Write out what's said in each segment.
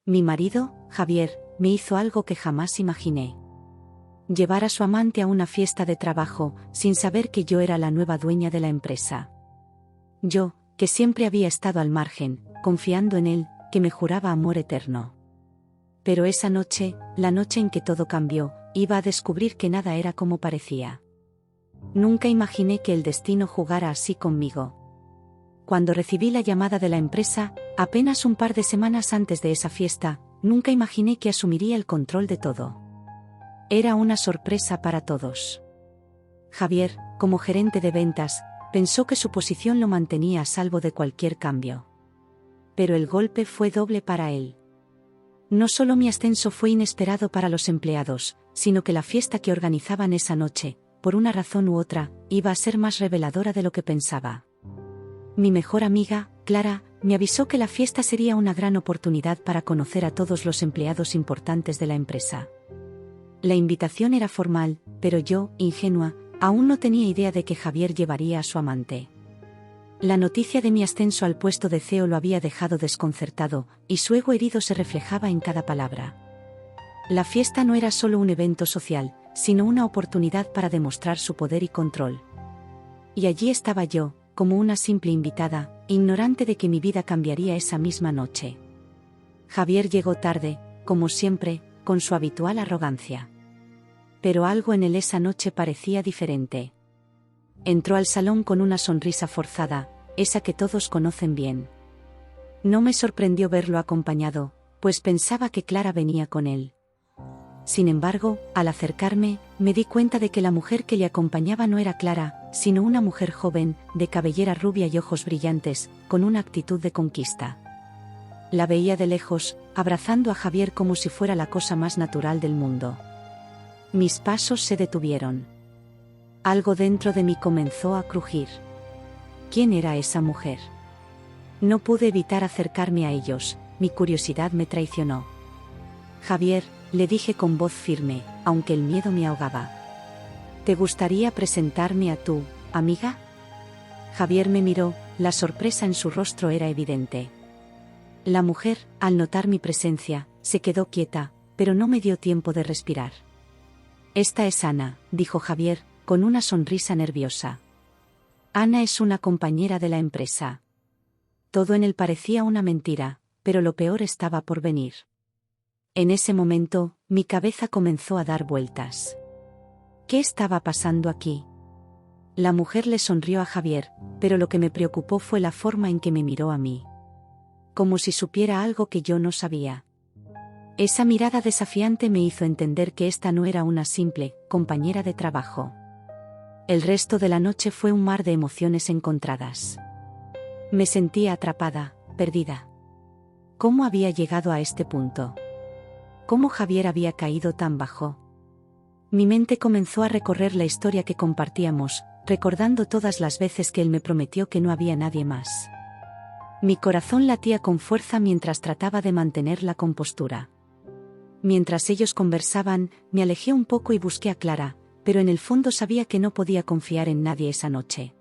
Mi marido, Javier, me hizo algo que jamás imaginé. Llevar a su amante a una fiesta de trabajo, sin saber que yo era la nueva dueña de la empresa. Yo, que siempre había estado al margen, confiando en él, que me juraba amor eterno. Pero esa noche, la noche en que todo cambió, iba a descubrir que nada era como parecía. Nunca imaginé que el destino jugara así conmigo. Cuando recibí la llamada de la empresa, apenas un par de semanas antes de esa fiesta, nunca imaginé que asumiría el control de todo. Era una sorpresa para todos. Javier, como gerente de ventas, pensó que su posición lo mantenía a salvo de cualquier cambio. Pero el golpe fue doble para él. No solo mi ascenso fue inesperado para los empleados, sino que la fiesta que organizaban esa noche, por una razón u otra, iba a ser más reveladora de lo que pensaba. Mi mejor amiga, Clara, me avisó que la fiesta sería una gran oportunidad para conocer a todos los empleados importantes de la empresa. La invitación era formal, pero yo, ingenua, aún no tenía idea de que Javier llevaría a su amante. La noticia de mi ascenso al puesto de CEO lo había dejado desconcertado, y su ego herido se reflejaba en cada palabra. La fiesta no era solo un evento social, sino una oportunidad para demostrar su poder y control. Y allí estaba yo, como una simple invitada, ignorante de que mi vida cambiaría esa misma noche. Javier llegó tarde, como siempre, con su habitual arrogancia. Pero algo en él esa noche parecía diferente. Entró al salón con una sonrisa forzada, esa que todos conocen bien. No me sorprendió verlo acompañado, pues pensaba que Clara venía con él. Sin embargo, al acercarme, me di cuenta de que la mujer que le acompañaba no era Clara, sino una mujer joven, de cabellera rubia y ojos brillantes, con una actitud de conquista. La veía de lejos, abrazando a Javier como si fuera la cosa más natural del mundo. Mis pasos se detuvieron. Algo dentro de mí comenzó a crujir. ¿Quién era esa mujer? No pude evitar acercarme a ellos, mi curiosidad me traicionó. Javier, le dije con voz firme, aunque el miedo me ahogaba. ¿Te gustaría presentarme a tu amiga? Javier me miró, la sorpresa en su rostro era evidente. La mujer, al notar mi presencia, se quedó quieta, pero no me dio tiempo de respirar. Esta es Ana, dijo Javier, con una sonrisa nerviosa. Ana es una compañera de la empresa. Todo en él parecía una mentira, pero lo peor estaba por venir. En ese momento, mi cabeza comenzó a dar vueltas. ¿Qué estaba pasando aquí? La mujer le sonrió a Javier, pero lo que me preocupó fue la forma en que me miró a mí. Como si supiera algo que yo no sabía. Esa mirada desafiante me hizo entender que esta no era una simple compañera de trabajo. El resto de la noche fue un mar de emociones encontradas. Me sentía atrapada, perdida. ¿Cómo había llegado a este punto? ¿Cómo Javier había caído tan bajo? Mi mente comenzó a recorrer la historia que compartíamos, recordando todas las veces que él me prometió que no había nadie más. Mi corazón latía con fuerza mientras trataba de mantener la compostura. Mientras ellos conversaban, me alejé un poco y busqué a Clara, pero en el fondo sabía que no podía confiar en nadie esa noche.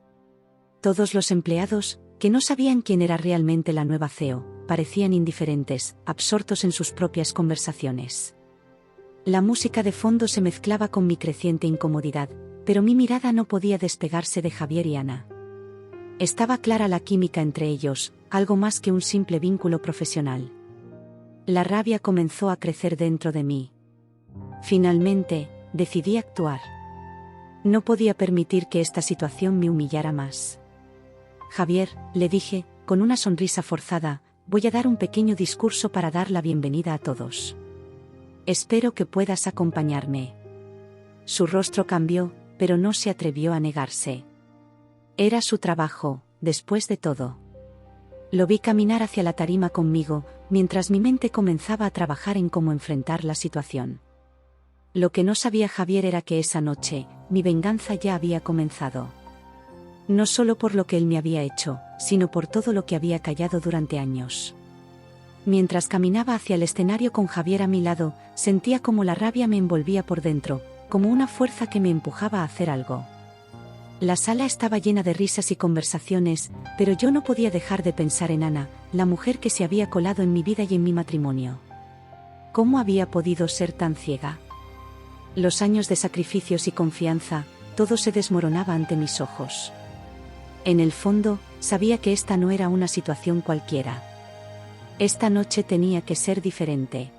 Todos los empleados, que no sabían quién era realmente la nueva CEO, parecían indiferentes, absortos en sus propias conversaciones. La música de fondo se mezclaba con mi creciente incomodidad, pero mi mirada no podía despegarse de Javier y Ana. Estaba clara la química entre ellos, algo más que un simple vínculo profesional. La rabia comenzó a crecer dentro de mí. Finalmente, decidí actuar. No podía permitir que esta situación me humillara más. Javier, le dije, con una sonrisa forzada, voy a dar un pequeño discurso para dar la bienvenida a todos. Espero que puedas acompañarme. Su rostro cambió, pero no se atrevió a negarse. Era su trabajo, después de todo. Lo vi caminar hacia la tarima conmigo, mientras mi mente comenzaba a trabajar en cómo enfrentar la situación. Lo que no sabía Javier era que esa noche, mi venganza ya había comenzado. No solo por lo que él me había hecho, sino por todo lo que había callado durante años. Mientras caminaba hacia el escenario con Javier a mi lado, sentía como la rabia me envolvía por dentro, como una fuerza que me empujaba a hacer algo. La sala estaba llena de risas y conversaciones, pero yo no podía dejar de pensar en Ana, la mujer que se había colado en mi vida y en mi matrimonio. ¿Cómo había podido ser tan ciega? Los años de sacrificios y confianza, todo se desmoronaba ante mis ojos. En el fondo, sabía que esta no era una situación cualquiera. Esta noche tenía que ser diferente.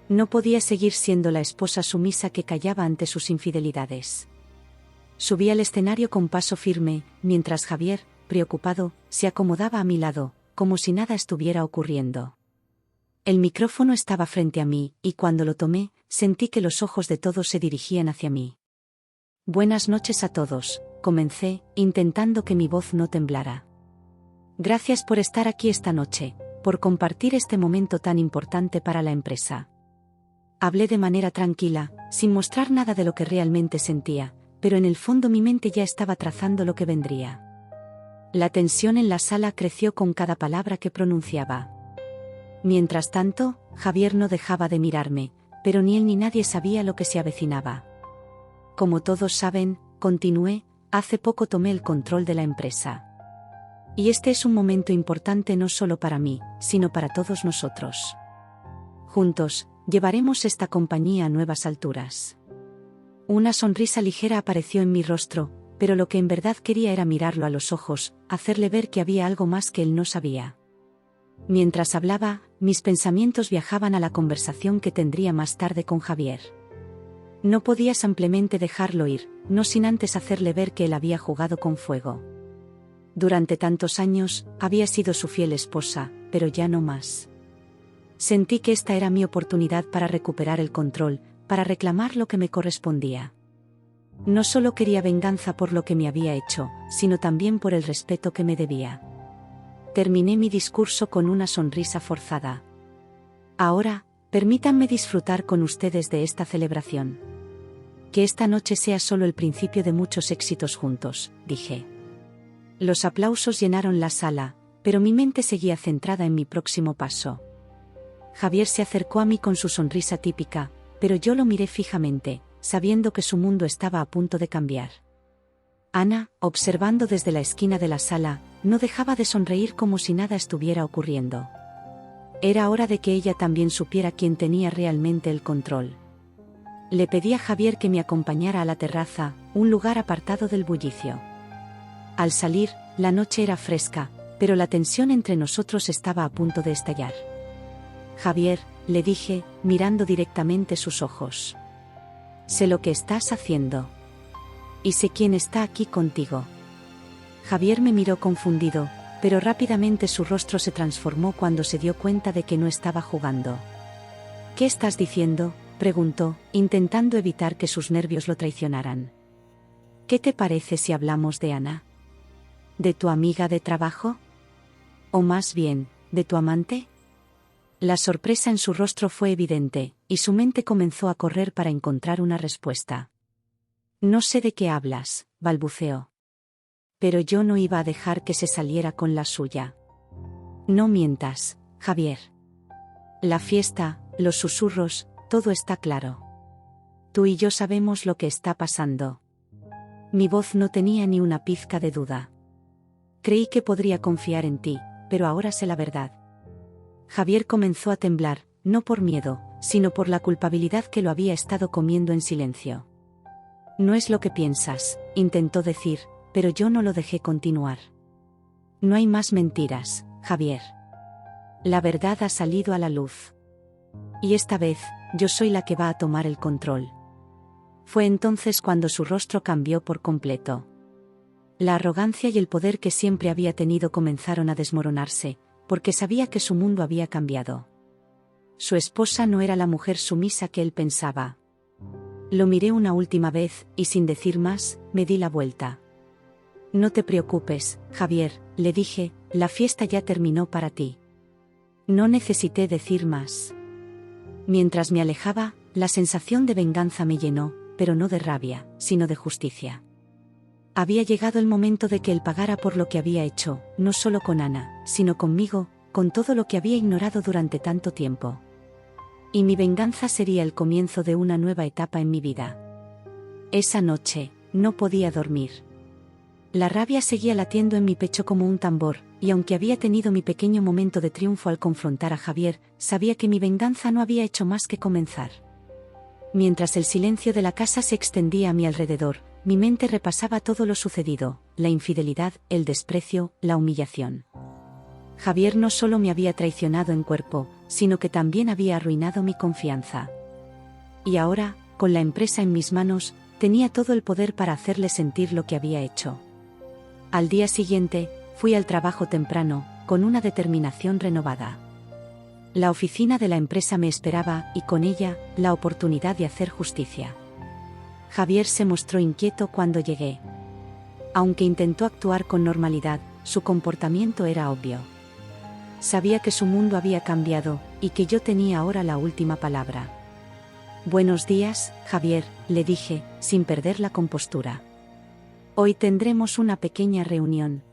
No podía seguir siendo la esposa sumisa que callaba ante sus infidelidades. Subí al escenario con paso firme, mientras Javier, preocupado, se acomodaba a mi lado, como si nada estuviera ocurriendo. El micrófono estaba frente a mí, y cuando lo tomé, sentí que los ojos de todos se dirigían hacia mí. Buenas noches a todos, comencé, intentando que mi voz no temblara. Gracias por estar aquí esta noche, por compartir este momento tan importante para la empresa. Hablé de manera tranquila, sin mostrar nada de lo que realmente sentía, pero en el fondo mi mente ya estaba trazando lo que vendría. La tensión en la sala creció con cada palabra que pronunciaba. Mientras tanto, Javier no dejaba de mirarme, pero ni él ni nadie sabía lo que se avecinaba. Como todos saben, continué, hace poco tomé el control de la empresa. Y este es un momento importante no solo para mí, sino para todos nosotros. Juntos, llevaremos esta compañía a nuevas alturas. Una sonrisa ligera apareció en mi rostro, pero lo que en verdad quería era mirarlo a los ojos, hacerle ver que había algo más que él no sabía. Mientras hablaba, mis pensamientos viajaban a la conversación que tendría más tarde con Javier. No podía simplemente dejarlo ir, no sin antes hacerle ver que él había jugado con fuego. Durante tantos años, había sido su fiel esposa, pero ya no más. Sentí que esta era mi oportunidad para recuperar el control, para reclamar lo que me correspondía. No solo quería venganza por lo que me había hecho, sino también por el respeto que me debía. Terminé mi discurso con una sonrisa forzada. Ahora, permítanme disfrutar con ustedes de esta celebración. Que esta noche sea solo el principio de muchos éxitos juntos, dije. Los aplausos llenaron la sala, pero mi mente seguía centrada en mi próximo paso. Javier se acercó a mí con su sonrisa típica, pero yo lo miré fijamente, sabiendo que su mundo estaba a punto de cambiar. Ana, observando desde la esquina de la sala, no dejaba de sonreír como si nada estuviera ocurriendo. Era hora de que ella también supiera quién tenía realmente el control. Le pedí a Javier que me acompañara a la terraza, un lugar apartado del bullicio. Al salir, la noche era fresca, pero la tensión entre nosotros estaba a punto de estallar. Javier, le dije, mirando directamente sus ojos. Sé lo que estás haciendo. Y sé quién está aquí contigo. Javier me miró confundido, pero rápidamente su rostro se transformó cuando se dio cuenta de que no estaba jugando. ¿Qué estás diciendo?, preguntó, intentando evitar que sus nervios lo traicionaran. ¿Qué te parece si hablamos de Ana? ¿De tu amiga de trabajo? ¿O más bien, de tu amante? La sorpresa en su rostro fue evidente, y su mente comenzó a correr para encontrar una respuesta. No sé de qué hablas, balbuceó. Pero yo no iba a dejar que se saliera con la suya. No mientas, Javier. La fiesta, los susurros, todo está claro. Tú y yo sabemos lo que está pasando. Mi voz no tenía ni una pizca de duda. Creí que podría confiar en ti, pero ahora sé la verdad. Javier comenzó a temblar, no por miedo, sino por la culpabilidad que lo había estado comiendo en silencio. No es lo que piensas, intentó decir, pero yo no lo dejé continuar. No hay más mentiras, Javier. La verdad ha salido a la luz. Y esta vez, yo soy la que va a tomar el control. Fue entonces cuando su rostro cambió por completo. La arrogancia y el poder que siempre había tenido comenzaron a desmoronarse, porque sabía que su mundo había cambiado. Su esposa no era la mujer sumisa que él pensaba. Lo miré una última vez, y sin decir más, me di la vuelta. No te preocupes, Javier, le dije, la fiesta ya terminó para ti. No necesité decir más. Mientras me alejaba, la sensación de venganza me llenó, pero no de rabia, sino de justicia. Había llegado el momento de que él pagara por lo que había hecho, no solo con Ana, sino conmigo, con todo lo que había ignorado durante tanto tiempo. Y mi venganza sería el comienzo de una nueva etapa en mi vida. Esa noche, no podía dormir. La rabia seguía latiendo en mi pecho como un tambor, y aunque había tenido mi pequeño momento de triunfo al confrontar a Javier, sabía que mi venganza no había hecho más que comenzar. Mientras el silencio de la casa se extendía a mi alrededor, mi mente repasaba todo lo sucedido, la infidelidad, el desprecio, la humillación. Javier no solo me había traicionado en cuerpo, sino que también había arruinado mi confianza. Y ahora, con la empresa en mis manos, tenía todo el poder para hacerle sentir lo que había hecho. Al día siguiente, fui al trabajo temprano, con una determinación renovada. La oficina de la empresa me esperaba, y con ella, la oportunidad de hacer justicia. Javier se mostró inquieto cuando llegué. Aunque intentó actuar con normalidad, su comportamiento era obvio. Sabía que su mundo había cambiado, y que yo tenía ahora la última palabra. «Buenos días, Javier», le dije, sin perder la compostura. «Hoy tendremos una pequeña reunión.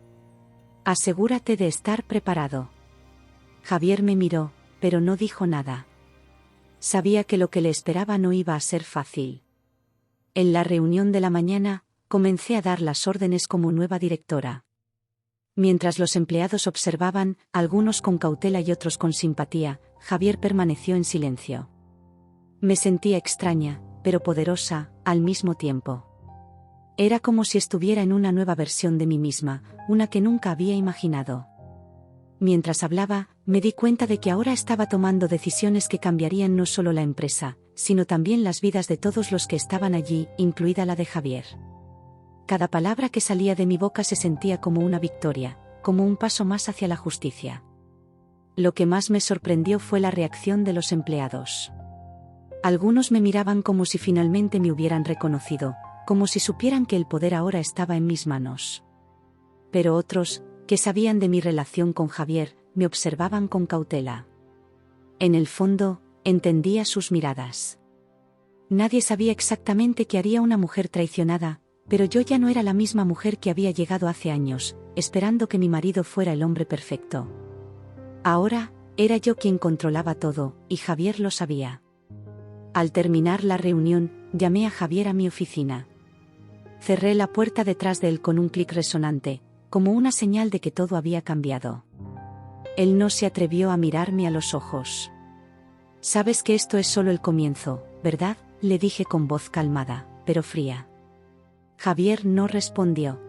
Asegúrate de estar preparado». Javier me miró, pero no dijo nada. Sabía que lo que le esperaba no iba a ser fácil. En la reunión de la mañana, comencé a dar las órdenes como nueva directora. Mientras los empleados observaban, algunos con cautela y otros con simpatía, Javier permaneció en silencio. Me sentía extraña, pero poderosa, al mismo tiempo. Era como si estuviera en una nueva versión de mí misma, una que nunca había imaginado. Mientras hablaba, me di cuenta de que ahora estaba tomando decisiones que cambiarían no solo la empresa, sino también las vidas de todos los que estaban allí, incluida la de Javier. Cada palabra que salía de mi boca se sentía como una victoria, como un paso más hacia la justicia. Lo que más me sorprendió fue la reacción de los empleados. Algunos me miraban como si finalmente me hubieran reconocido, como si supieran que el poder ahora estaba en mis manos. Pero otros, que sabían de mi relación con Javier, me observaban con cautela. En el fondo, entendía sus miradas. Nadie sabía exactamente qué haría una mujer traicionada, pero yo ya no era la misma mujer que había llegado hace años, esperando que mi marido fuera el hombre perfecto. Ahora, era yo quien controlaba todo, y Javier lo sabía. Al terminar la reunión, llamé a Javier a mi oficina. Cerré la puerta detrás de él con un clic resonante, como una señal de que todo había cambiado. Él no se atrevió a mirarme a los ojos. «Sabes que esto es solo el comienzo, ¿verdad?», le dije con voz calmada, pero fría. Javier no respondió.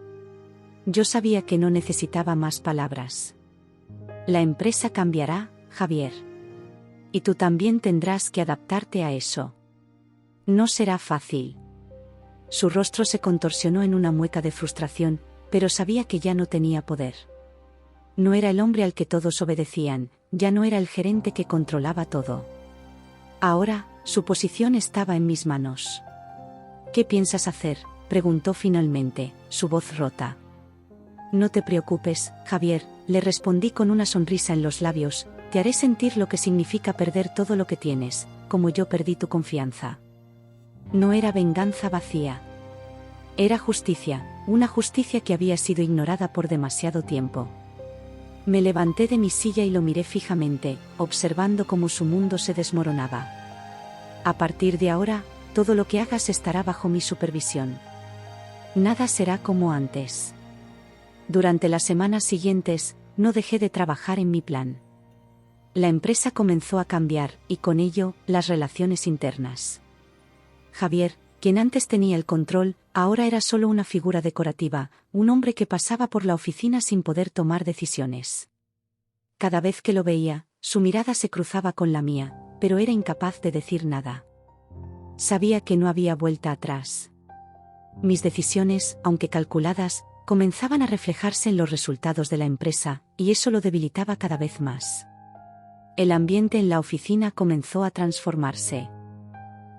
Yo sabía que no necesitaba más palabras. «La empresa cambiará, Javier. Y tú también tendrás que adaptarte a eso. No será fácil». Su rostro se contorsionó en una mueca de frustración, pero sabía que ya no tenía poder. No era el hombre al que todos obedecían, ya no era el gerente que controlaba todo. Ahora, su posición estaba en mis manos. «¿Qué piensas hacer?», preguntó finalmente, su voz rota. «No te preocupes, Javier», le respondí con una sonrisa en los labios, «te haré sentir lo que significa perder todo lo que tienes, como yo perdí tu confianza». No era venganza vacía. Era justicia, una justicia que había sido ignorada por demasiado tiempo. Me levanté de mi silla y lo miré fijamente, observando cómo su mundo se desmoronaba. «A partir de ahora, todo lo que hagas estará bajo mi supervisión. Nada será como antes». Durante las semanas siguientes, no dejé de trabajar en mi plan. La empresa comenzó a cambiar, y con ello, las relaciones internas. Javier, quien antes tenía el control, ahora era solo una figura decorativa, un hombre que pasaba por la oficina sin poder tomar decisiones. Cada vez que lo veía, su mirada se cruzaba con la mía, pero era incapaz de decir nada. Sabía que no había vuelta atrás. Mis decisiones, aunque calculadas, comenzaban a reflejarse en los resultados de la empresa, y eso lo debilitaba cada vez más. El ambiente en la oficina comenzó a transformarse.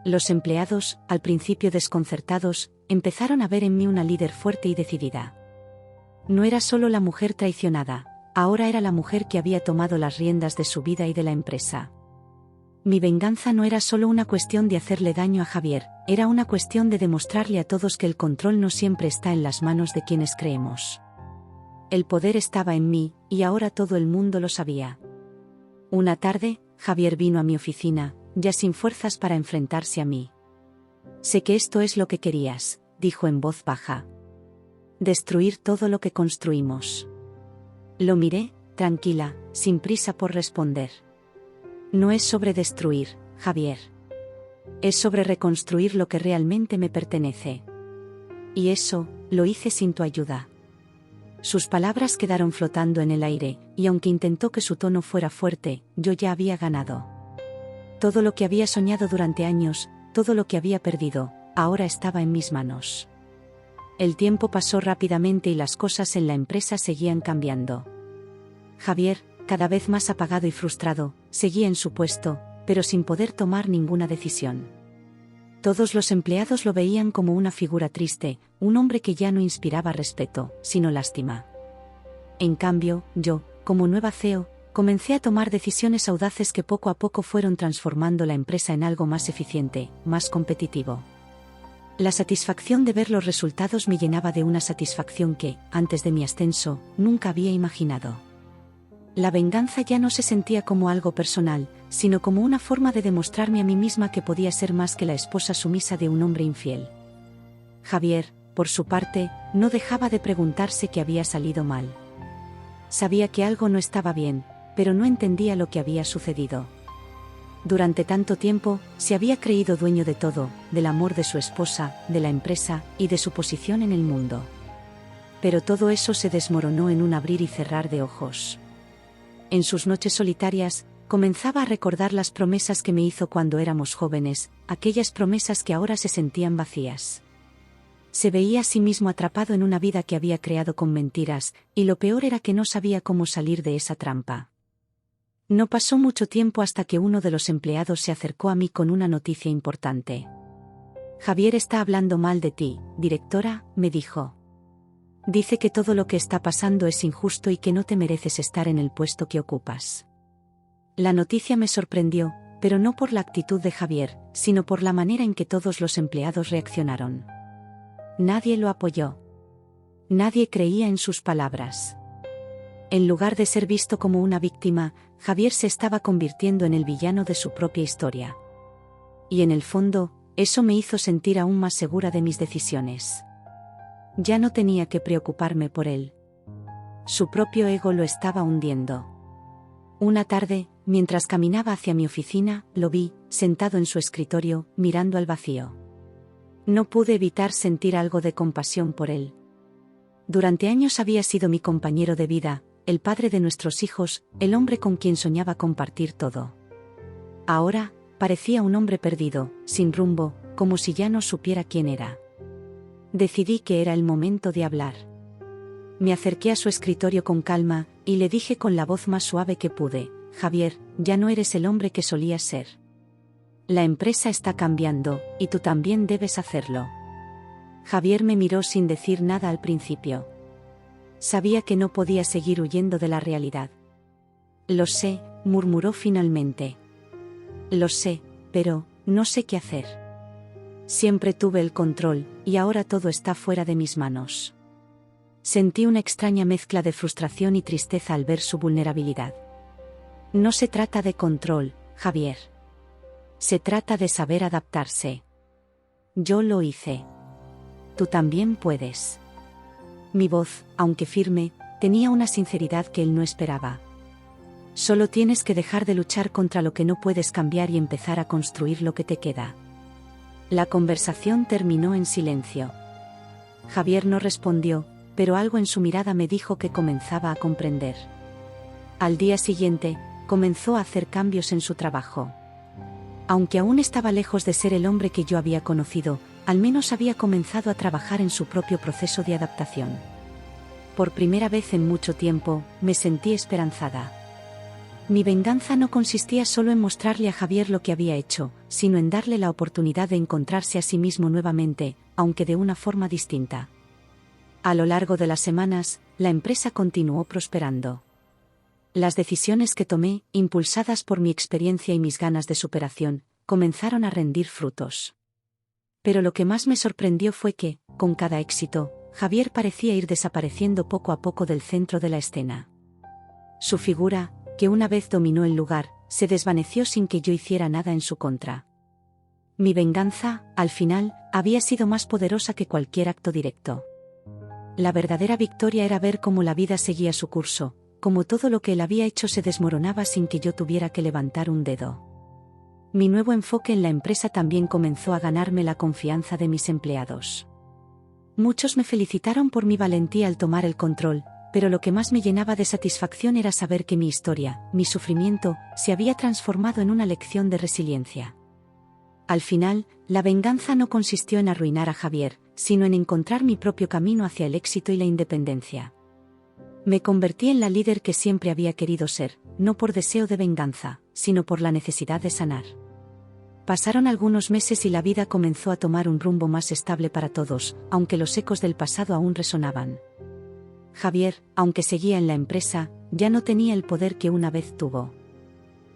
Los empleados, al principio desconcertados, empezaron a ver en mí una líder fuerte y decidida. No era solo la mujer traicionada, ahora era la mujer que había tomado las riendas de su vida y de la empresa. Mi venganza no era solo una cuestión de hacerle daño a Javier, era una cuestión de demostrarle a todos que el control no siempre está en las manos de quienes creemos. El poder estaba en mí, y ahora todo el mundo lo sabía. Una tarde, Javier vino a mi oficina, ya sin fuerzas para enfrentarse a mí. «Sé que esto es lo que querías», dijo en voz baja. «Destruir todo lo que construimos. Lo miré, tranquila, sin prisa por responder. No es sobre destruir, Javier. Es sobre reconstruir lo que realmente me pertenece. Y eso, lo hice sin tu ayuda. Sus palabras quedaron flotando en el aire, y aunque intentó que su tono fuera fuerte, yo ya había ganado. Todo lo que había soñado durante años, todo lo que había perdido, ahora estaba en mis manos. El tiempo pasó rápidamente y las cosas en la empresa seguían cambiando. Javier, cada vez más apagado y frustrado, seguía en su puesto, pero sin poder tomar ninguna decisión. Todos los empleados lo veían como una figura triste, un hombre que ya no inspiraba respeto, sino lástima. En cambio, yo, como nueva CEO, comencé a tomar decisiones audaces que poco a poco fueron transformando la empresa en algo más eficiente, más competitivo. La satisfacción de ver los resultados me llenaba de una satisfacción que, antes de mi ascenso, nunca había imaginado. La venganza ya no se sentía como algo personal, sino como una forma de demostrarme a mí misma que podía ser más que la esposa sumisa de un hombre infiel. Javier, por su parte, no dejaba de preguntarse qué había salido mal. Sabía que algo no estaba bien, pero no entendía lo que había sucedido. Durante tanto tiempo, se había creído dueño de todo, del amor de su esposa, de la empresa, y de su posición en el mundo. Pero todo eso se desmoronó en un abrir y cerrar de ojos. En sus noches solitarias, comenzaba a recordar las promesas que me hizo cuando éramos jóvenes, aquellas promesas que ahora se sentían vacías. Se veía a sí mismo atrapado en una vida que había creado con mentiras, y lo peor era que no sabía cómo salir de esa trampa. No pasó mucho tiempo hasta que uno de los empleados se acercó a mí con una noticia importante. Javier está hablando mal de ti, directora, me dijo. Dice que todo lo que está pasando es injusto y que no te mereces estar en el puesto que ocupas. La noticia me sorprendió, pero no por la actitud de Javier, sino por la manera en que todos los empleados reaccionaron. Nadie lo apoyó. Nadie creía en sus palabras. En lugar de ser visto como una víctima, Javier se estaba convirtiendo en el villano de su propia historia. Y en el fondo, eso me hizo sentir aún más segura de mis decisiones. Ya no tenía que preocuparme por él. Su propio ego lo estaba hundiendo. Una tarde, mientras caminaba hacia mi oficina, lo vi, sentado en su escritorio, mirando al vacío. No pude evitar sentir algo de compasión por él. Durante años había sido mi compañero de vida, el padre de nuestros hijos, el hombre con quien soñaba compartir todo. Ahora, parecía un hombre perdido, sin rumbo, como si ya no supiera quién era. Decidí que era el momento de hablar. Me acerqué a su escritorio con calma, y le dije con la voz más suave que pude: Javier, ya no eres el hombre que solías ser. La empresa está cambiando, y tú también debes hacerlo. Javier me miró sin decir nada al principio. Sabía que no podía seguir huyendo de la realidad. Lo sé, murmuró finalmente. Lo sé, pero no sé qué hacer. Siempre tuve el control, y ahora todo está fuera de mis manos. Sentí una extraña mezcla de frustración y tristeza al ver su vulnerabilidad. No se trata de control, Javier. Se trata de saber adaptarse. Yo lo hice. Tú también puedes. Mi voz, aunque firme, tenía una sinceridad que él no esperaba. Solo tienes que dejar de luchar contra lo que no puedes cambiar y empezar a construir lo que te queda. La conversación terminó en silencio. Javier no respondió, pero algo en su mirada me dijo que comenzaba a comprender. Al día siguiente, comenzó a hacer cambios en su trabajo. Aunque aún estaba lejos de ser el hombre que yo había conocido, al menos había comenzado a trabajar en su propio proceso de adaptación. Por primera vez en mucho tiempo, me sentí esperanzada. Mi venganza no consistía solo en mostrarle a Javier lo que había hecho, sino en darle la oportunidad de encontrarse a sí mismo nuevamente, aunque de una forma distinta. A lo largo de las semanas, la empresa continuó prosperando. Las decisiones que tomé, impulsadas por mi experiencia y mis ganas de superación, comenzaron a rendir frutos. Pero lo que más me sorprendió fue que, con cada éxito, Javier parecía ir desapareciendo poco a poco del centro de la escena. Su figura, que una vez dominó el lugar, se desvaneció sin que yo hiciera nada en su contra. Mi venganza, al final, había sido más poderosa que cualquier acto directo. La verdadera victoria era ver cómo la vida seguía su curso, como todo lo que él había hecho se desmoronaba sin que yo tuviera que levantar un dedo. Mi nuevo enfoque en la empresa también comenzó a ganarme la confianza de mis empleados. Muchos me felicitaron por mi valentía al tomar el control, pero lo que más me llenaba de satisfacción era saber que mi historia, mi sufrimiento, se había transformado en una lección de resiliencia. Al final, la venganza no consistió en arruinar a Javier, sino en encontrar mi propio camino hacia el éxito y la independencia. Me convertí en la líder que siempre había querido ser, no por deseo de venganza, sino por la necesidad de sanar. Pasaron algunos meses y la vida comenzó a tomar un rumbo más estable para todos, aunque los ecos del pasado aún resonaban. Javier, aunque seguía en la empresa, ya no tenía el poder que una vez tuvo.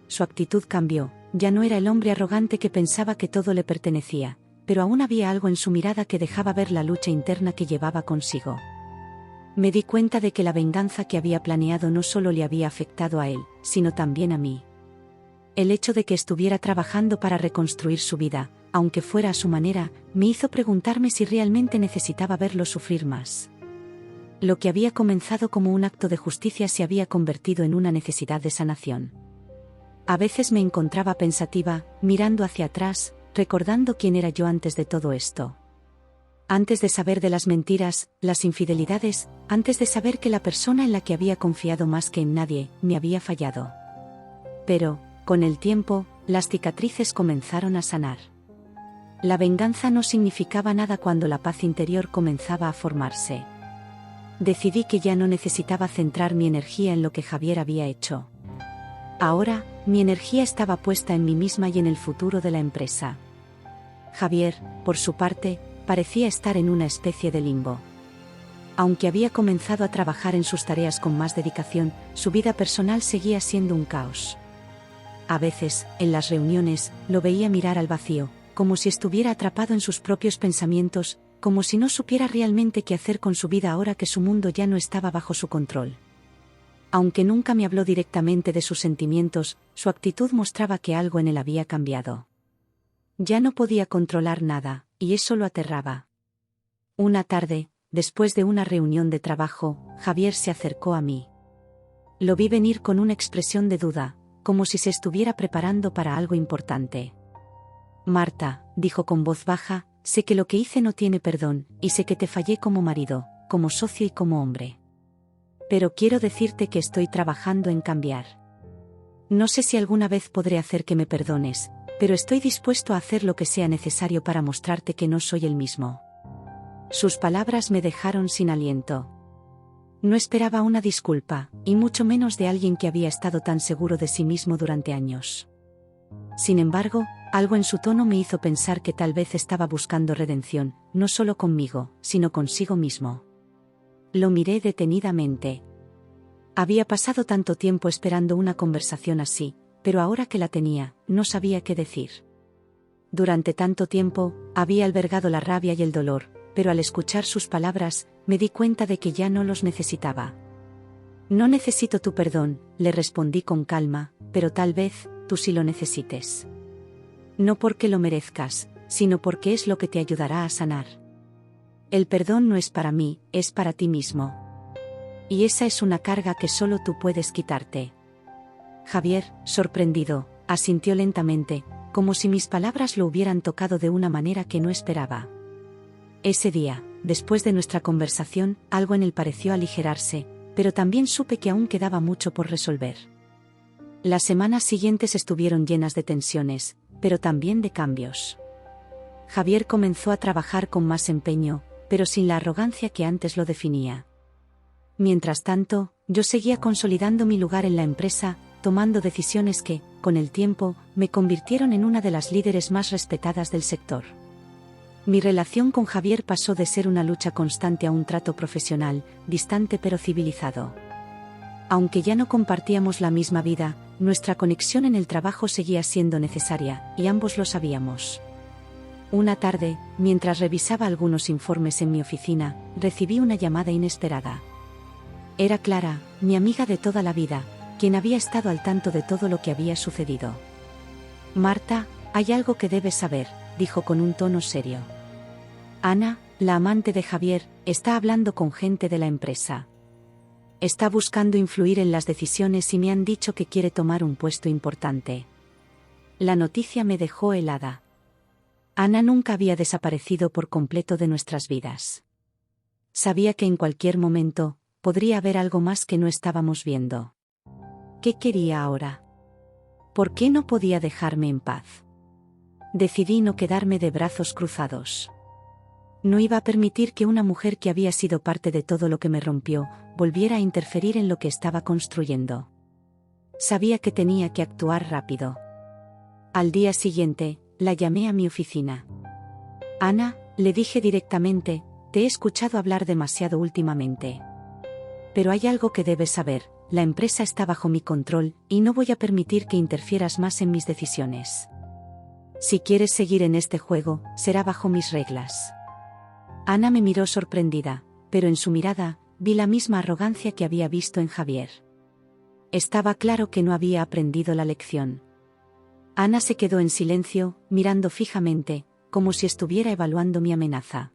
Su actitud cambió, ya no era el hombre arrogante que pensaba que todo le pertenecía, pero aún había algo en su mirada que dejaba ver la lucha interna que llevaba consigo. Me di cuenta de que la venganza que había planeado no solo le había afectado a él, sino también a mí. El hecho de que estuviera trabajando para reconstruir su vida, aunque fuera a su manera, me hizo preguntarme si realmente necesitaba verlo sufrir más. Lo que había comenzado como un acto de justicia se había convertido en una necesidad de sanación. A veces me encontraba pensativa, mirando hacia atrás, recordando quién era yo antes de todo esto. Antes de saber de las mentiras, las infidelidades, antes de saber que la persona en la que había confiado más que en nadie, me había fallado. Pero, con el tiempo, las cicatrices comenzaron a sanar. La venganza no significaba nada cuando la paz interior comenzaba a formarse. Decidí que ya no necesitaba centrar mi energía en lo que Javier había hecho. Ahora, mi energía estaba puesta en mí misma y en el futuro de la empresa. Javier, por su parte, parecía estar en una especie de limbo. Aunque había comenzado a trabajar en sus tareas con más dedicación, su vida personal seguía siendo un caos. A veces, en las reuniones, lo veía mirar al vacío, como si estuviera atrapado en sus propios pensamientos, como si no supiera realmente qué hacer con su vida ahora que su mundo ya no estaba bajo su control. Aunque nunca me habló directamente de sus sentimientos, su actitud mostraba que algo en él había cambiado. Ya no podía controlar nada, y eso lo aterraba. Una tarde, después de una reunión de trabajo, Javier se acercó a mí. Lo vi venir con una expresión de duda, como si se estuviera preparando para algo importante. Marta, dijo con voz baja, sé que lo que hice no tiene perdón, y sé que te fallé como marido, como socio y como hombre. Pero quiero decirte que estoy trabajando en cambiar. No sé si alguna vez podré hacer que me perdones, pero estoy dispuesto a hacer lo que sea necesario para mostrarte que no soy el mismo. Sus palabras me dejaron sin aliento. No esperaba una disculpa, y mucho menos de alguien que había estado tan seguro de sí mismo durante años. Sin embargo, algo en su tono me hizo pensar que tal vez estaba buscando redención, no solo conmigo, sino consigo mismo. Lo miré detenidamente. Había pasado tanto tiempo esperando una conversación así, pero ahora que la tenía, no sabía qué decir. Durante tanto tiempo, había albergado la rabia y el dolor, pero al escuchar sus palabras, me di cuenta de que ya no los necesitaba. No necesito tu perdón, le respondí con calma, pero tal vez, tú sí lo necesites. No porque lo merezcas, sino porque es lo que te ayudará a sanar. El perdón no es para mí, es para ti mismo. Y esa es una carga que solo tú puedes quitarte. Javier, sorprendido, asintió lentamente, como si mis palabras lo hubieran tocado de una manera que no esperaba. Ese día, después de nuestra conversación, algo en él pareció aligerarse, pero también supe que aún quedaba mucho por resolver. Las semanas siguientes estuvieron llenas de tensiones, pero también de cambios. Javier comenzó a trabajar con más empeño, pero sin la arrogancia que antes lo definía. Mientras tanto, yo seguía consolidando mi lugar en la empresa, tomando decisiones que, con el tiempo, me convirtieron en una de las líderes más respetadas del sector. Mi relación con Javier pasó de ser una lucha constante a un trato profesional, distante pero civilizado. Aunque ya no compartíamos la misma vida, nuestra conexión en el trabajo seguía siendo necesaria, y ambos lo sabíamos. Una tarde, mientras revisaba algunos informes en mi oficina, recibí una llamada inesperada. Era Clara, mi amiga de toda la vida, quien había estado al tanto de todo lo que había sucedido. Marta, hay algo que debes saber, dijo con un tono serio. Ana, la amante de Javier, está hablando con gente de la empresa. Está buscando influir en las decisiones y me han dicho que quiere tomar un puesto importante. La noticia me dejó helada. Ana nunca había desaparecido por completo de nuestras vidas. Sabía que en cualquier momento podría haber algo más que no estábamos viendo. ¿Qué quería ahora? ¿Por qué no podía dejarme en paz? Decidí no quedarme de brazos cruzados. No iba a permitir que una mujer que había sido parte de todo lo que me rompió, volviera a interferir en lo que estaba construyendo. Sabía que tenía que actuar rápido. Al día siguiente, la llamé a mi oficina. Ana, le dije directamente, te he escuchado hablar demasiado últimamente. Pero hay algo que debes saber, la empresa está bajo mi control, y no voy a permitir que interfieras más en mis decisiones. Si quieres seguir en este juego, será bajo mis reglas. Ana me miró sorprendida, pero en su mirada, vi la misma arrogancia que había visto en Javier. Estaba claro que no había aprendido la lección. Ana se quedó en silencio, mirando fijamente, como si estuviera evaluando mi amenaza.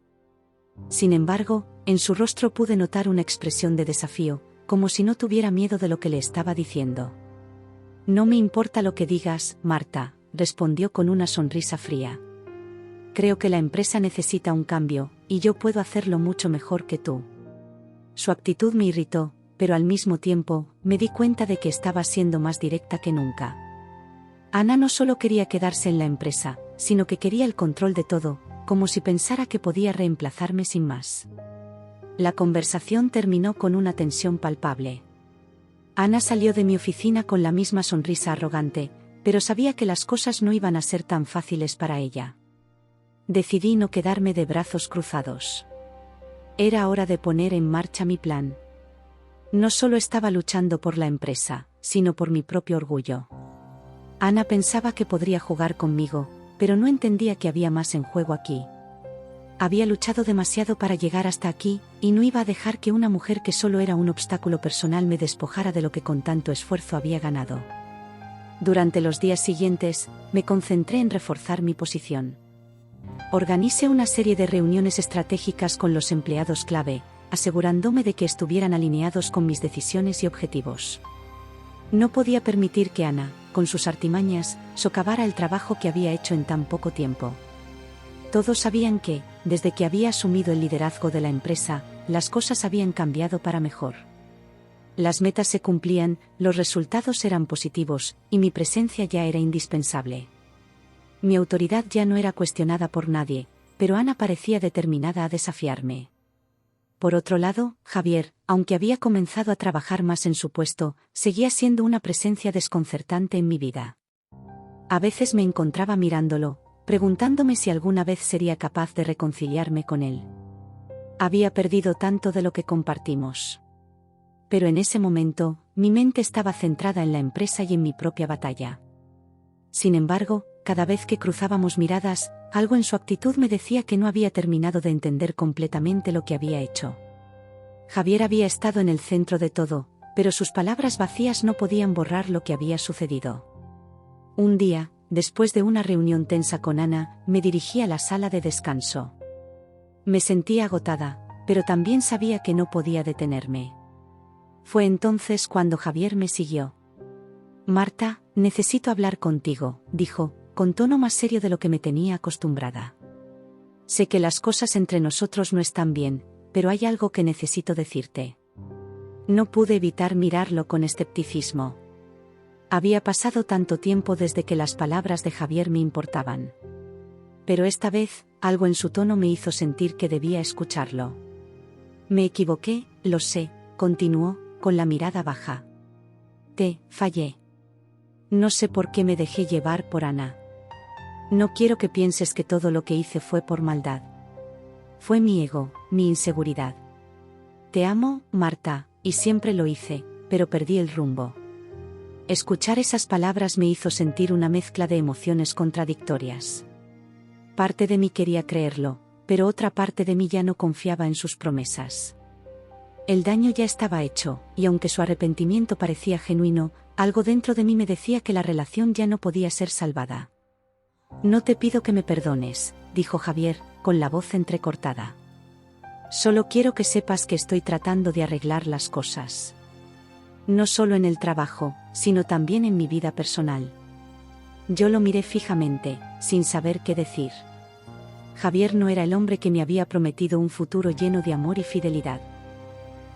Sin embargo, en su rostro pude notar una expresión de desafío, como si no tuviera miedo de lo que le estaba diciendo. No me importa lo que digas, Marta, respondió con una sonrisa fría. Creo que la empresa necesita un cambio, y yo puedo hacerlo mucho mejor que tú. Su actitud me irritó, pero al mismo tiempo, me di cuenta de que estaba siendo más directa que nunca. Ana no solo quería quedarse en la empresa, sino que quería el control de todo, como si pensara que podía reemplazarme sin más. La conversación terminó con una tensión palpable. Ana salió de mi oficina con la misma sonrisa arrogante, pero sabía que las cosas no iban a ser tan fáciles para ella. Decidí no quedarme de brazos cruzados. Era hora de poner en marcha mi plan. No solo estaba luchando por la empresa, sino por mi propio orgullo. Ana pensaba que podría jugar conmigo, pero no entendía que había más en juego aquí. Había luchado demasiado para llegar hasta aquí, y no iba a dejar que una mujer que solo era un obstáculo personal me despojara de lo que con tanto esfuerzo había ganado. Durante los días siguientes, me concentré en reforzar mi posición. Organicé una serie de reuniones estratégicas con los empleados clave, asegurándome de que estuvieran alineados con mis decisiones y objetivos. No podía permitir que Ana, con sus artimañas, socavara el trabajo que había hecho en tan poco tiempo. Todos sabían que, desde que había asumido el liderazgo de la empresa, las cosas habían cambiado para mejor. Las metas se cumplían, los resultados eran positivos, y mi presencia ya era indispensable. Mi autoridad ya no era cuestionada por nadie, pero Ana parecía determinada a desafiarme. Por otro lado, Javier, aunque había comenzado a trabajar más en su puesto, seguía siendo una presencia desconcertante en mi vida. A veces me encontraba mirándolo, preguntándome si alguna vez sería capaz de reconciliarme con él. Había perdido tanto de lo que compartimos. Pero en ese momento, mi mente estaba centrada en la empresa y en mi propia batalla. Sin embargo, cada vez que cruzábamos miradas, algo en su actitud me decía que no había terminado de entender completamente lo que había hecho. Javier había estado en el centro de todo, pero sus palabras vacías no podían borrar lo que había sucedido. Un día, después de una reunión tensa con Ana, me dirigí a la sala de descanso. Me sentía agotada, pero también sabía que no podía detenerme. Fue entonces cuando Javier me siguió. Marta, necesito hablar contigo, dijo, con tono más serio de lo que me tenía acostumbrada. Sé que las cosas entre nosotros no están bien, pero hay algo que necesito decirte. No pude evitar mirarlo con escepticismo. Había pasado tanto tiempo desde que las palabras de Javier me importaban. Pero esta vez, algo en su tono me hizo sentir que debía escucharlo. Me equivoqué, lo sé, continuó, con la mirada baja. Te fallé. No sé por qué me dejé llevar por Ana. No quiero que pienses que todo lo que hice fue por maldad. Fue mi ego, mi inseguridad. Te amo, Marta, y siempre lo hice, pero perdí el rumbo. Escuchar esas palabras me hizo sentir una mezcla de emociones contradictorias. Parte de mí quería creerlo, pero otra parte de mí ya no confiaba en sus promesas. El daño ya estaba hecho, y aunque su arrepentimiento parecía genuino, algo dentro de mí me decía que la relación ya no podía ser salvada. No te pido que me perdones, dijo Javier, con la voz entrecortada. Solo quiero que sepas que estoy tratando de arreglar las cosas. No solo en el trabajo, sino también en mi vida personal. Yo lo miré fijamente, sin saber qué decir. Javier no era el hombre que me había prometido un futuro lleno de amor y fidelidad.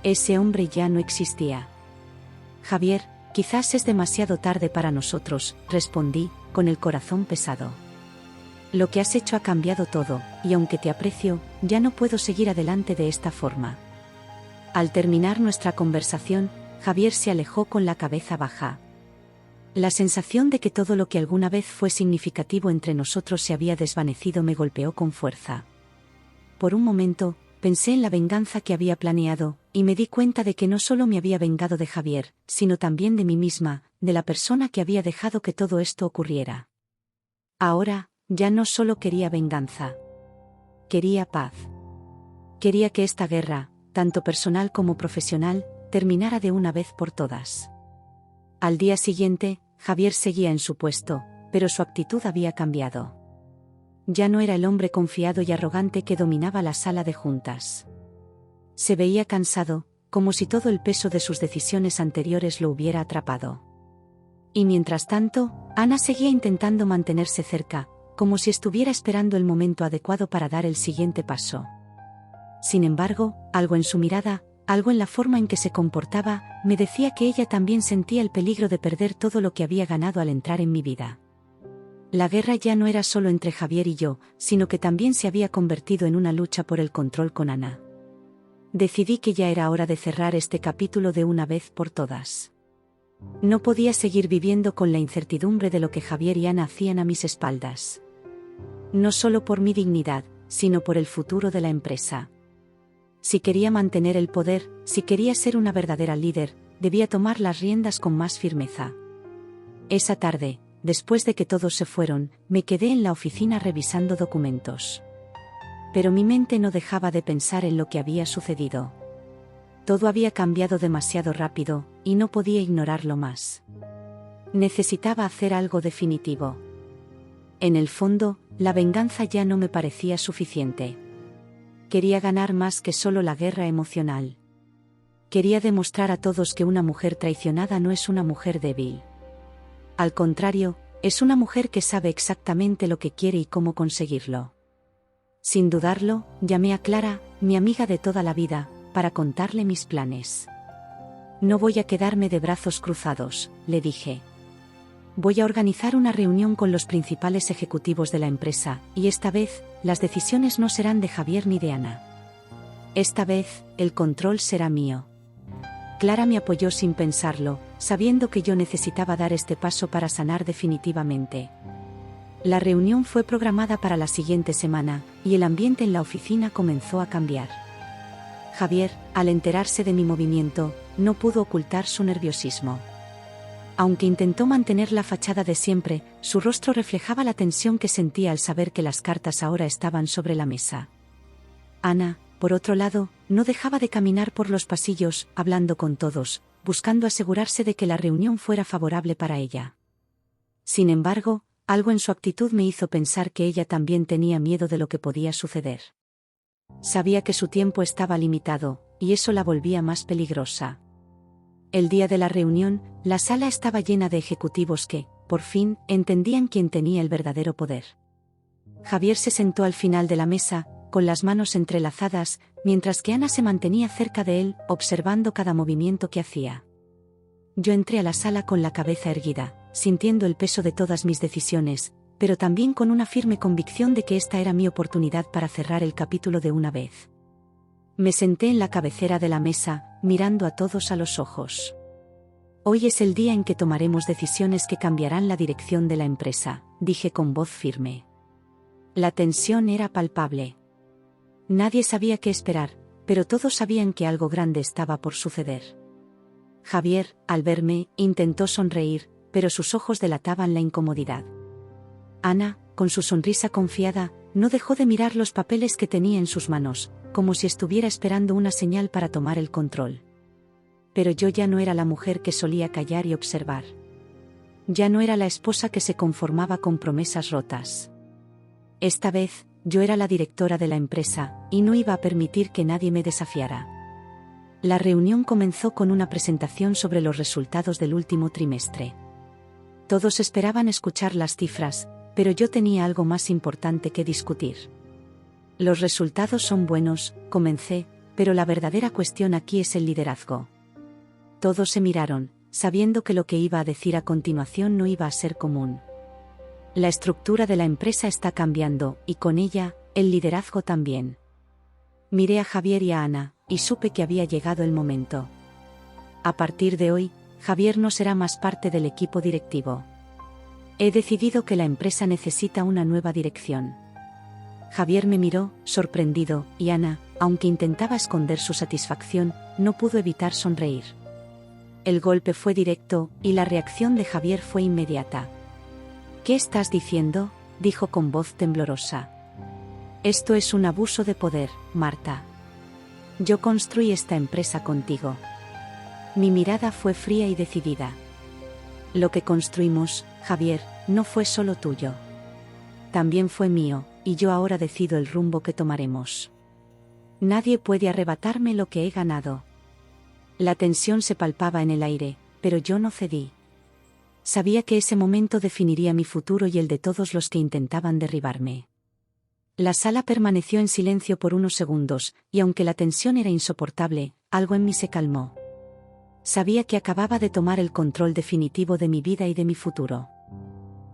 Ese hombre ya no existía. Javier, quizás es demasiado tarde para nosotros, respondí, con el corazón pesado. Lo que has hecho ha cambiado todo, y aunque te aprecio, ya no puedo seguir adelante de esta forma. Al terminar nuestra conversación, Javier se alejó con la cabeza baja. La sensación de que todo lo que alguna vez fue significativo entre nosotros se había desvanecido me golpeó con fuerza. Por un momento, pensé en la venganza que había planeado, y me di cuenta de que no solo me había vengado de Javier, sino también de mí misma, de la persona que había dejado que todo esto ocurriera. Ahora, ya no solo quería venganza. Quería paz. Quería que esta guerra, tanto personal como profesional, terminara de una vez por todas. Al día siguiente, Javier seguía en su puesto, pero su actitud había cambiado. Ya no era el hombre confiado y arrogante que dominaba la sala de juntas. Se veía cansado, como si todo el peso de sus decisiones anteriores lo hubiera atrapado. Y mientras tanto, Ana seguía intentando mantenerse cerca, como si estuviera esperando el momento adecuado para dar el siguiente paso. Sin embargo, algo en su mirada, algo en la forma en que se comportaba, me decía que ella también sentía el peligro de perder todo lo que había ganado al entrar en mi vida. La guerra ya no era solo entre Javier y yo, sino que también se había convertido en una lucha por el control con Ana. Decidí que ya era hora de cerrar este capítulo de una vez por todas. No podía seguir viviendo con la incertidumbre de lo que Javier y Ana hacían a mis espaldas. No solo por mi dignidad, sino por el futuro de la empresa. Si quería mantener el poder, si quería ser una verdadera líder, debía tomar las riendas con más firmeza. Esa tarde, después de que todos se fueron, me quedé en la oficina revisando documentos. Pero mi mente no dejaba de pensar en lo que había sucedido. Todo había cambiado demasiado rápido, y no podía ignorarlo más. Necesitaba hacer algo definitivo. En el fondo, la venganza ya no me parecía suficiente. Quería ganar más que solo la guerra emocional. Quería demostrar a todos que una mujer traicionada no es una mujer débil. Al contrario, es una mujer que sabe exactamente lo que quiere y cómo conseguirlo. Sin dudarlo, llamé a Clara, mi amiga de toda la vida, para contarle mis planes. No voy a quedarme de brazos cruzados, le dije. Voy a organizar una reunión con los principales ejecutivos de la empresa, y esta vez, las decisiones no serán de Javier ni de Ana. Esta vez, el control será mío. Clara me apoyó sin pensarlo, sabiendo que yo necesitaba dar este paso para sanar definitivamente. La reunión fue programada para la siguiente semana, y el ambiente en la oficina comenzó a cambiar. Javier, al enterarse de mi movimiento, no pudo ocultar su nerviosismo. Aunque intentó mantener la fachada de siempre, su rostro reflejaba la tensión que sentía al saber que las cartas ahora estaban sobre la mesa. Ana, por otro lado, no dejaba de caminar por los pasillos, hablando con todos, buscando asegurarse de que la reunión fuera favorable para ella. Sin embargo, algo en su actitud me hizo pensar que ella también tenía miedo de lo que podía suceder. Sabía que su tiempo estaba limitado, y eso la volvía más peligrosa. El día de la reunión, la sala estaba llena de ejecutivos que, por fin, entendían quién tenía el verdadero poder. Javier se sentó al final de la mesa, con las manos entrelazadas, mientras que Ana se mantenía cerca de él, observando cada movimiento que hacía. Yo entré a la sala con la cabeza erguida, sintiendo el peso de todas mis decisiones, pero también con una firme convicción de que esta era mi oportunidad para cerrar el capítulo de una vez. Me senté en la cabecera de la mesa, mirando a todos a los ojos. Hoy es el día en que tomaremos decisiones que cambiarán la dirección de la empresa, dije con voz firme. La tensión era palpable. Nadie sabía qué esperar, pero todos sabían que algo grande estaba por suceder. Javier, al verme, intentó sonreír, pero sus ojos delataban la incomodidad. Ana, con su sonrisa confiada, no dejó de mirar los papeles que tenía en sus manos, como si estuviera esperando una señal para tomar el control. Pero yo ya no era la mujer que solía callar y observar. Ya no era la esposa que se conformaba con promesas rotas. Esta vez, yo era la directora de la empresa, y no iba a permitir que nadie me desafiara. La reunión comenzó con una presentación sobre los resultados del último trimestre. Todos esperaban escuchar las cifras, pero yo tenía algo más importante que discutir. Los resultados son buenos, comencé, pero la verdadera cuestión aquí es el liderazgo. Todos se miraron, sabiendo que lo que iba a decir a continuación no iba a ser común. La estructura de la empresa está cambiando, y con ella, el liderazgo también. Miré a Javier y a Ana, y supe que había llegado el momento. A partir de hoy, Javier no será más parte del equipo directivo. He decidido que la empresa necesita una nueva dirección. Javier me miró, sorprendido, y Ana, aunque intentaba esconder su satisfacción, no pudo evitar sonreír. El golpe fue directo, y la reacción de Javier fue inmediata. «¿Qué estás diciendo?», dijo con voz temblorosa. «Esto es un abuso de poder, Marta. Yo construí esta empresa contigo». Mi mirada fue fría y decidida. «Lo que construimos, Javier, no fue solo tuyo. También fue mío, y yo ahora decido el rumbo que tomaremos. Nadie puede arrebatarme lo que he ganado». La tensión se palpaba en el aire, pero yo no cedí. Sabía que ese momento definiría mi futuro y el de todos los que intentaban derribarme. La sala permaneció en silencio por unos segundos, y aunque la tensión era insoportable, algo en mí se calmó. Sabía que acababa de tomar el control definitivo de mi vida y de mi futuro.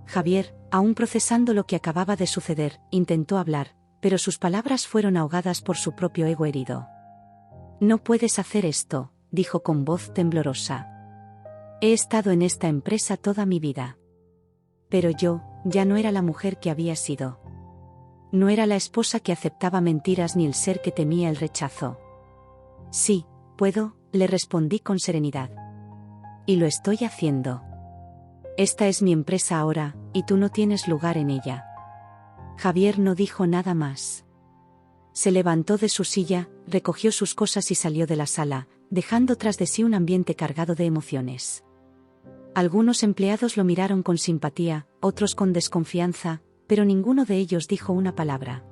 Javier, aún procesando lo que acababa de suceder, intentó hablar, pero sus palabras fueron ahogadas por su propio ego herido. «No puedes hacer esto», dijo con voz temblorosa. «He estado en esta empresa toda mi vida. Pero yo, ya no era la mujer que había sido. No era la esposa que aceptaba mentiras ni el ser que temía el rechazo». «Sí, puedo», le respondí con serenidad. «Y lo estoy haciendo. Esta es mi empresa ahora, y tú no tienes lugar en ella». Javier no dijo nada más. Se levantó de su silla, recogió sus cosas y salió de la sala, dejando tras de sí un ambiente cargado de emociones. Algunos empleados lo miraron con simpatía, otros con desconfianza, pero ninguno de ellos dijo una palabra.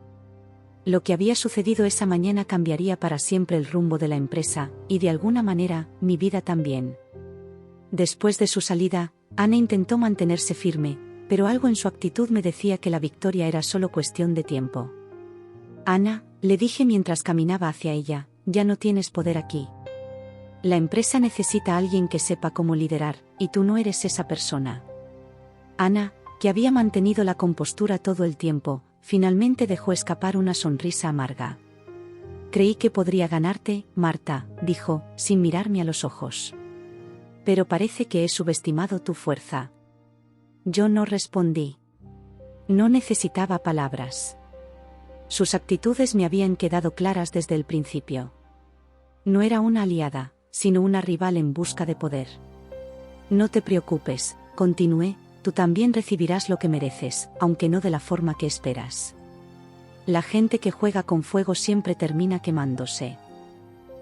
Lo que había sucedido esa mañana cambiaría para siempre el rumbo de la empresa, y de alguna manera, mi vida también. Después de su salida, Ana intentó mantenerse firme, pero algo en su actitud me decía que la victoria era solo cuestión de tiempo. «Ana», le dije mientras caminaba hacia ella, «ya no tienes poder aquí. La empresa necesita a alguien que sepa cómo liderar, y tú no eres esa persona». Ana, que había mantenido la compostura todo el tiempo, finalmente dejó escapar una sonrisa amarga. «Creí que podría ganarte, Marta», dijo, sin mirarme a los ojos. «Pero parece que he subestimado tu fuerza». Yo no respondí. No necesitaba palabras. Sus actitudes me habían quedado claras desde el principio. No era una aliada, sino una rival en busca de poder. «No te preocupes», continué, «tú también recibirás lo que mereces, aunque no de la forma que esperas. La gente que juega con fuego siempre termina quemándose».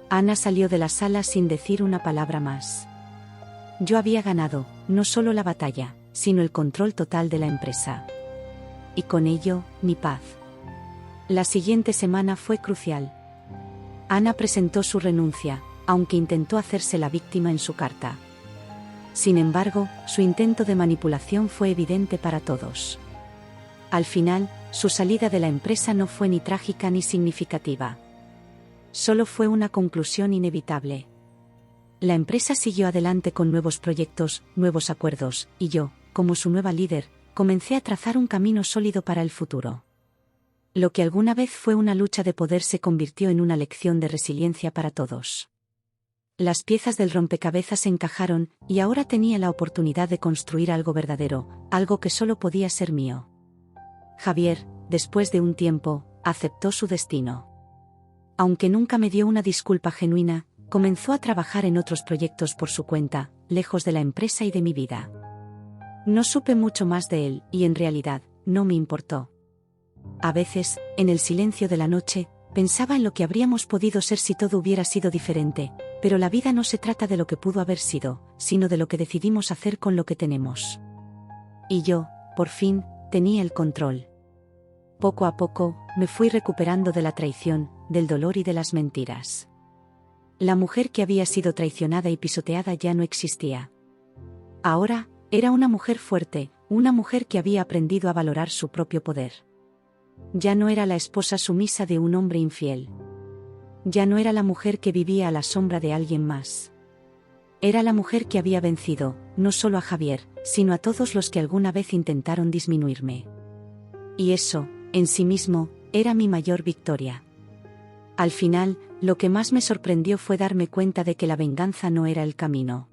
Ana salió de la sala sin decir una palabra más. Yo había ganado, no solo la batalla, sino el control total de la empresa. Y con ello, mi paz. La siguiente semana fue crucial. Ana presentó su renuncia, aunque intentó hacerse la víctima en su carta. Sin embargo, su intento de manipulación fue evidente para todos. Al final, su salida de la empresa no fue ni trágica ni significativa. Solo fue una conclusión inevitable. La empresa siguió adelante con nuevos proyectos, nuevos acuerdos, y yo, como su nueva líder, comencé a trazar un camino sólido para el futuro. Lo que alguna vez fue una lucha de poder se convirtió en una lección de resiliencia para todos. Las piezas del rompecabezas encajaron, y ahora tenía la oportunidad de construir algo verdadero, algo que solo podía ser mío. Javier, después de un tiempo, aceptó su destino. Aunque nunca me dio una disculpa genuina, comenzó a trabajar en otros proyectos por su cuenta, lejos de la empresa y de mi vida. No supe mucho más de él, y en realidad, no me importó. A veces, en el silencio de la noche, pensaba en lo que habríamos podido ser si todo hubiera sido diferente, pero la vida no se trata de lo que pudo haber sido, sino de lo que decidimos hacer con lo que tenemos. Y yo, por fin, tenía el control. Poco a poco, me fui recuperando de la traición, del dolor y de las mentiras. La mujer que había sido traicionada y pisoteada ya no existía. Ahora, era una mujer fuerte, una mujer que había aprendido a valorar su propio poder. Ya no era la esposa sumisa de un hombre infiel. Ya no era la mujer que vivía a la sombra de alguien más. Era la mujer que había vencido, no solo a Javier, sino a todos los que alguna vez intentaron disminuirme. Y eso, en sí mismo, era mi mayor victoria. Al final, lo que más me sorprendió fue darme cuenta de que la venganza no era el camino.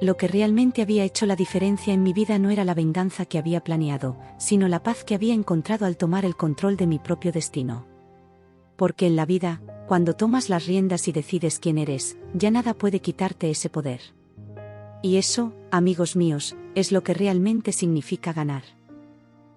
Lo que realmente había hecho la diferencia en mi vida no era la venganza que había planeado, sino la paz que había encontrado al tomar el control de mi propio destino. Porque en la vida, cuando tomas las riendas y decides quién eres, ya nada puede quitarte ese poder. Y eso, amigos míos, es lo que realmente significa ganar.